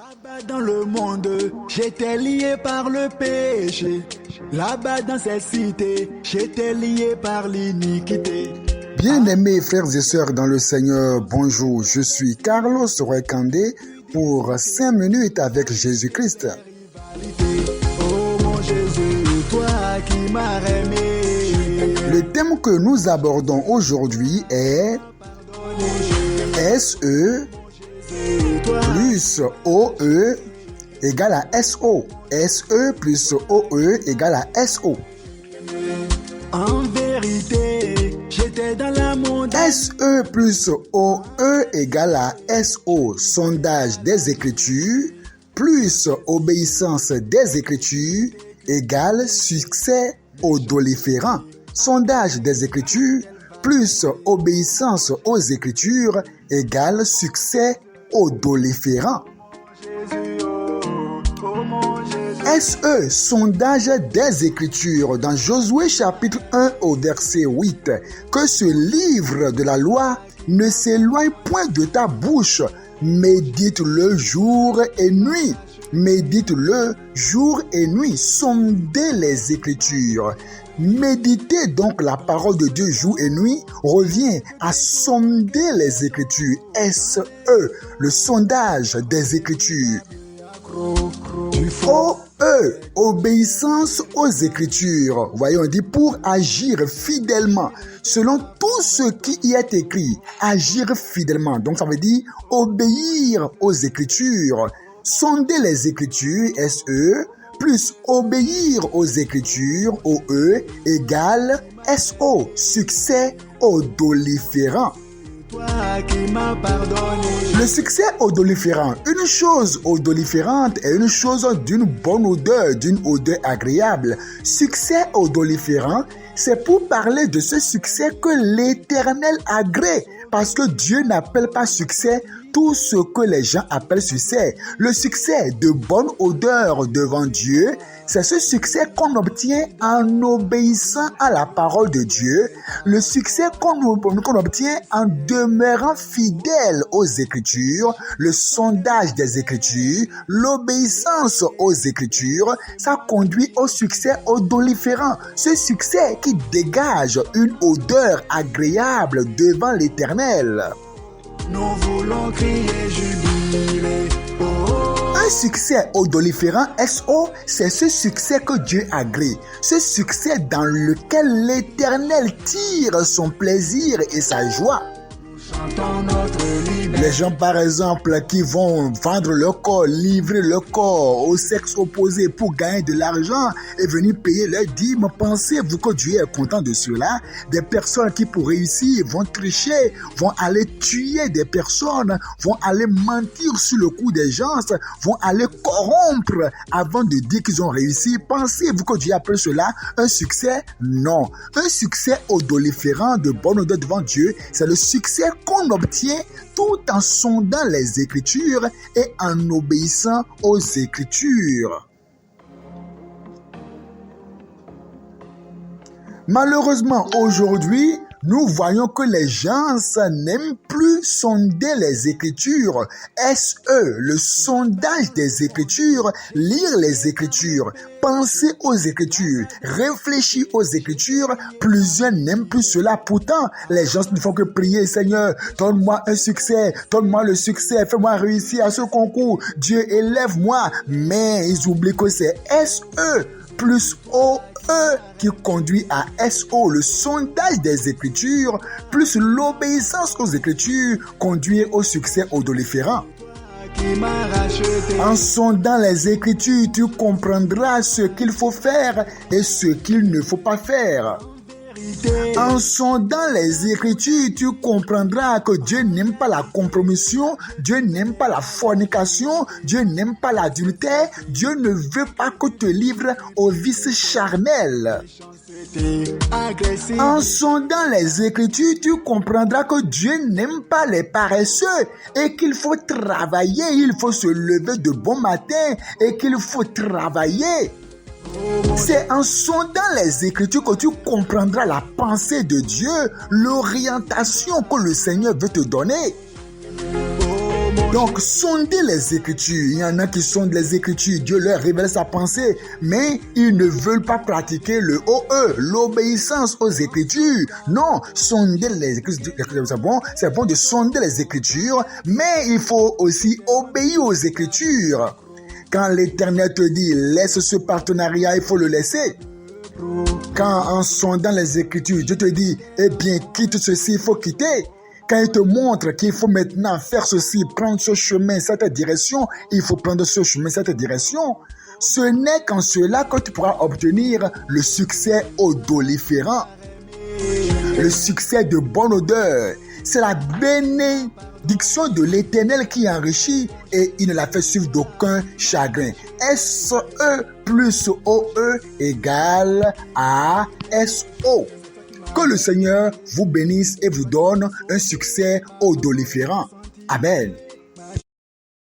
Là-bas dans le monde, j'étais lié par le péché. Là-bas dans cette cité, j'étais lié par l'iniquité. Bien-aimés frères et sœurs dans le Seigneur, bonjour, je suis Carlos Rekandé pour 5 minutes avec Jésus-Christ. Oh mon Jésus, toi qui m'as aimé. Le thème que nous abordons aujourd'hui est SE plus OE égale à SO. SE plus OE égale à SO. En vérité, j'étais dans la montagne. SE plus OE égale à SO. Sondage des Écritures plus obéissance des Écritures égale succès odoriférant. Sondage des Écritures plus obéissance aux Écritures égale succès odoriférant. SE, sondage des Écritures, dans Josué chapitre 1 au verset 8, que ce livre de la loi ne s'éloigne point de ta bouche, médite-le jour et nuit. Médite-le jour et nuit, sondez les Écritures. Méditer donc la parole de Dieu jour et nuit revient à sonder les Écritures. SE, le sondage des Écritures. OE, obéissance aux Écritures. Voyons, on dit pour agir fidèlement selon tout ce qui y est écrit. Agir fidèlement. Donc ça veut dire obéir aux Écritures. Sonder les Écritures, SE, plus obéir aux Écritures, OE, égale SO, succès odoriférant. Le succès odoriférant, une chose odoriférante est une chose d'une bonne odeur, d'une odeur agréable. Succès odoriférant, c'est pour parler de ce succès que l'Éternel agrée, parce que Dieu n'appelle pas succès tout ce que les gens appellent succès. Le succès de bonne odeur devant Dieu, c'est ce succès qu'on obtient en obéissant à la parole de Dieu. Le succès qu'on obtient en demeurant fidèle aux Écritures, le sondage des Écritures, l'obéissance aux Écritures, ça conduit au succès odoriférant. Ce succès qui dégage une odeur agréable devant l'Éternel. Nous voulons crier jubilé. Un succès odoriférant, SO, c'est ce succès que Dieu agrée. Ce succès dans lequel l'Éternel tire son plaisir et sa joie. Les gens, par exemple, qui vont vendre leur corps, livrer leur corps au sexe opposé pour gagner de l'argent et venir payer leur dîme, pensez-vous que Dieu est content de cela? Des personnes qui, pour réussir, vont tricher, vont aller tuer des personnes, vont aller mentir sur le cou des gens, vont aller corrompre avant de dire qu'ils ont réussi. Pensez-vous que Dieu appelle cela un succès? Non. Un succès odoriférant de bonne odeur devant Dieu, c'est le succès qu'on obtient tout en sondant les Écritures et en obéissant aux Écritures. Malheureusement, aujourd'hui, nous voyons que les gens n'aiment plus sonder les Écritures. SE, le sondage des Écritures, lire les Écritures, penser aux Écritures, réfléchir aux Écritures. Plusieurs n'aiment plus cela. Pourtant, les gens ne font que prier, Seigneur, donne-moi un succès, donne-moi le succès, fais-moi réussir à ce concours. Dieu, élève-moi. Mais ils oublient que c'est SE plus OE qui conduit à SO, le sondage des Écritures, plus l'obéissance aux Écritures conduit au succès odoriférant. En sondant les Écritures, tu comprendras ce qu'il faut faire et ce qu'il ne faut pas faire. En sondant les Écritures, tu comprendras que Dieu n'aime pas la compromission, Dieu n'aime pas la fornication, Dieu n'aime pas l'adultère, Dieu ne veut pas que tu te livres au vice charnel. En sondant les Écritures, tu comprendras que Dieu n'aime pas les paresseux et qu'il faut travailler, il faut se lever de bon matin et qu'il faut travailler. C'est en sondant les Écritures que tu comprendras la pensée de Dieu, l'orientation que le Seigneur veut te donner. Donc, sondez les Écritures. Il y en a qui sondent les Écritures. Dieu leur révèle sa pensée, mais ils ne veulent pas pratiquer le OE, l'obéissance aux Écritures. Non, sondez les Écritures. C'est bon de sonder les Écritures, mais il faut aussi obéir aux Écritures. Quand l'Éternel te dit, laisse ce partenariat, il faut le laisser. Quand en sondant les Écritures, Dieu te dit, eh bien, quitte ceci, il faut quitter. Quand il te montre qu'il faut maintenant faire ceci, prendre ce chemin, cette direction, il faut prendre ce chemin, cette direction. Ce n'est qu'en cela que tu pourras obtenir le succès odoriférant, le succès de bonne odeur. C'est la bénédiction de l'Éternel qui enrichit et il ne la fait suivre d'aucun chagrin. SE plus OE égale à SO. Que le Seigneur vous bénisse et vous donne un succès odoriférant. Amen.